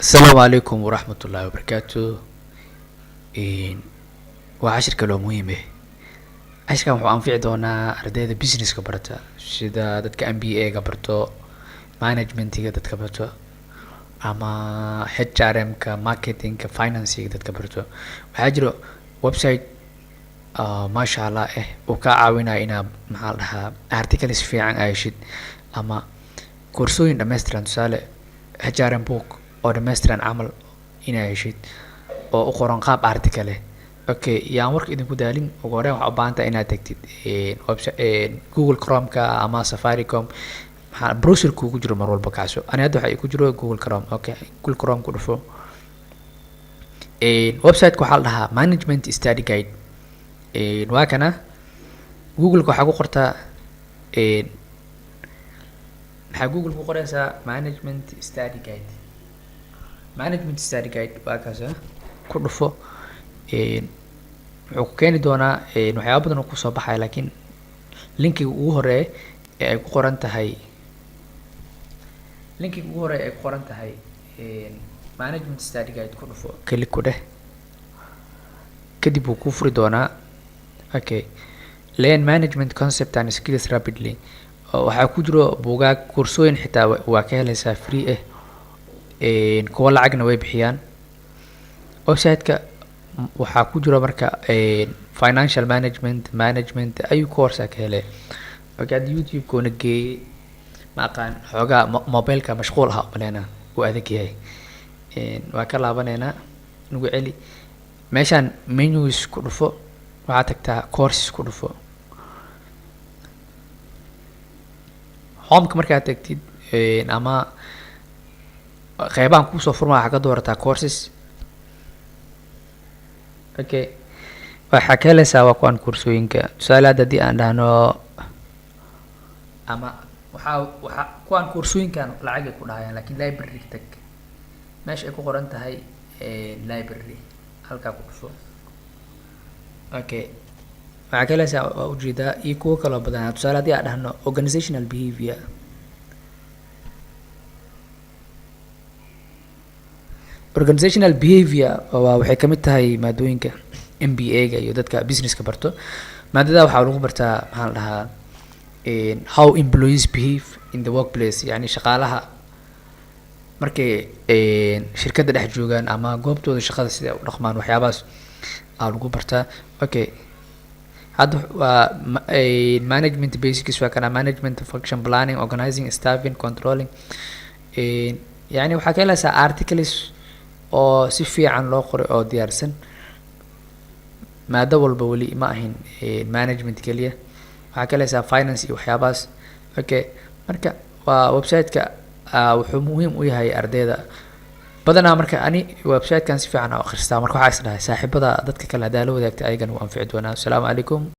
السلام عليكم ورحمة الله وبركاته. إن وعشر كلام مهمة. عشر كم أنفع دونا أرداد بيزنس كبرتا سيدا دتك MBA كبرتو مانجمنت كدت كبرتو أما HRM كماركتينج كفاينانس كدت كبرتو وحاجرو ويب سايت ما شاء الله وكعاونا إنا محلها articles في عن عايشد أما كورسوين دمستران سالة HRM book oo dhammaystiran camal inaa heshid oo u qoran qaab article leh. Okay, yaan warka idinku daalin ugu horreyn waxaa u baahan tahay inaad tagtid Google Chrome-ka ama Safaricom maxaa browser kuugu jiro mar walba kacso. Ani hadda waxaa igu jiro Google Chrome. Okay, Google Chrome ku dhufo. Website-ka waxaa la dhahaa Management Study Guide. Waa kana Google-ka waxaa ku qortaa maxaa Google ku qoraysaa Management Study Guide. Management Study Guide waa kaasa ku dhufo wuxuu ku keeni doonaa waxyaabo badan oo ku soo baxaya laakiin linkiga ugu horeeya ee ay ku qoran tahay Management Study Guide ku dhufo kalik ku dheh kadib wuu ku furi doonaa. Okay, learn management concept and skills rapidly waxaa ku jiro buugaag koorsooyin xitaa waa ka helaysaa free kuwa lacagna way bixiyaan. Website-ka waxaa ku jiro marka financial management ayuu course ka helay. Okay, YouTube koona geeyay ma aqaan xoogaa mobilka mashquul ah malena uu adag yahay. Waa ka laabaneynaa nugu celi meeshaan menus ku dhufo waxaa tagtaa courses ku dhufo. Home-ka markaad tagtid ama qeybahan kusoo furma waxaa ka doorataa courses. Okay, waxaa ka helaysaa waa kuwan koorsooyinka tusaale haddii aan dhahno ama waxaa kuwan koorsooyinkan lacag ay ku dhahayaan laakiin library tag meesha ay ku qoran tahay library halkaa ku dhufo. Okay, waxaa ka helaysaa waa ujeedaa iyo kuwo kaloo badan tusaale haddii aan dhahno organizational behavior. Organizational behavior waxay ka mid tahay maadooyinka MBA-ga iyo dadka business-ka barto. Maadada waxaa lagu bartaa maxaa la dhahaa how employees behave in the workplace, yani shaqaalaha markay shirkadda dhex joogaan ama goobtooda shaqada sida u dhaqmaan waxyaabahaas lagu bartaa. Okay, hadda waa management basics waa kana management function planning organizing staffing controlling yani waxaa ka helaysaa articles oo si fiican loo qoray oo diyaarsan. maado walba wali ma ahin management kaliya waxaa ka helaysaa finance iyo waxyaabahaas. Okay, marka waa website-ka wuxuu muhiim u yahay ardayda badanaa. marka ani website-kan si fiican u akhristaa marka waxaa is dhahay saaxiibada dadka kale hadaa la wadaagta ayagana wuu anfici doonaa. Assalaamu calaykum.